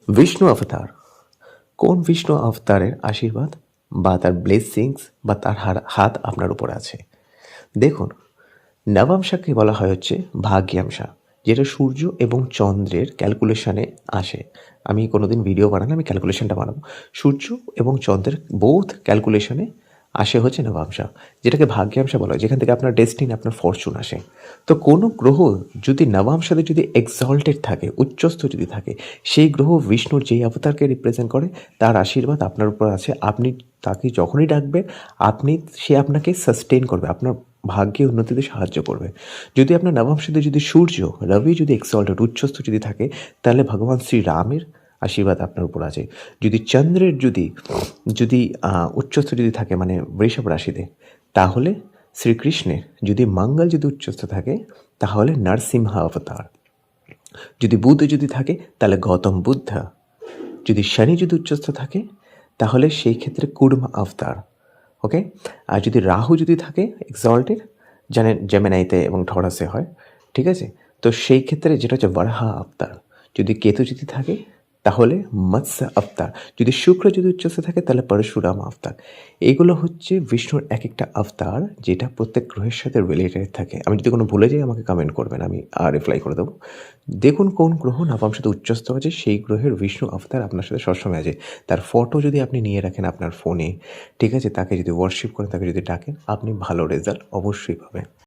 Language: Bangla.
বিষ্ণু অবতার, কোন বিষ্ণু অবতারের আশীর্বাদ বা তার ব্লেসিংস বা তার হাত আপনার উপর আছে? দেখুন, নবাংশাকে বলা হয় হচ্ছে ভাগ্যাংশা, যেটা সূর্য এবং চন্দ্রের ক্যালকুলেশনে আসে। আমি কোনোদিন ভিডিও বানালে আমি ক্যালকুলেশনটা বানাবো। সূর্য এবং চন্দ্রের বোথ ক্যালকুলেশনে আসে হচ্ছে নবাংশা, যেটাকে ভাগ্যাংশা বলা হয়, যেখান থেকে আপনার ডেস্টিনি, আপনার ফরচুন আসে। তো কোনো গ্রহ যদি নবাংশাতে যদি এক্সল্টেড থাকে, উচ্চস্থ যদি থাকে, সেই গ্রহ বিষ্ণুর যেই অবতারকে রিপ্রেজেন্ট করে, তার আশীর্বাদ আপনার উপর আছে। আপনি তাকে যখনই ডাকবেন, সে আপনাকে সাস্টেইন করবে, আপনার ভাগ্যে উন্নতিতে সাহায্য করবে। যদি আপনার নবমসাতে যদি সূর্য, রবি যদি এক্সল্টেড উচ্চস্থ যদি থাকে, তাহলে ভগবান শ্রীরামের আশীর্বাদ আপনার উপর আছে। যদি চন্দ্রের যদি যদি উচ্চস্থ যদি থাকে, মানে বৃষভ রাশিতে, তাহলে শ্রীকৃষ্ণের। যদি মঙ্গল যদি উচ্চস্থ থাকে, তাহলে নরসিংহ অবতার। যদি বুধ যদি থাকে, তাহলে গৌতম বুদ্ধ। যদি শনি যদি উচ্চস্থ থাকে, তাহলে সেই ক্ষেত্রে কুর্ম অবতার। ওকে। আর যদি রাহু যদি থাকে এক্সল্টেড, জানেন জেমিনাইতে এবং টরাসে হয়, ঠিক আছে? তো সেই ক্ষেত্রে যেটা হচ্ছে বরাহ অবতার। যদি কেতু যদি থাকে, তাহলে মৎস্য অবতার। যদি শুক্র যদি উচ্চস্থ থাকে, তাহলে পরশুরাম অবতার। এগুলো হচ্ছে বিষ্ণুর এক একটা অবতার, যেটা প্রত্যেক গ্রহের সাথে রিলেটেড থাকে। আমি যদি কোনো ভুলে যাই, আমাকে কমেন্ট করবেন, আমি রিপ্লাই করে দেবো। দেখুন কোন গ্রহ নবমসাতে উচ্চস্থ আছে, সেই গ্রহের বিষ্ণু অবতার আপনার সাথে সবসময় আছে। তার ফটো যদি আপনি নিয়ে রাখেন আপনার ফোনে, ঠিক আছে, তাকে যদি ওয়ার্শিপ করেন, তাকে যদি ডাকেন, আপনি ভালো রেজাল্ট অবশ্যই পাবেন।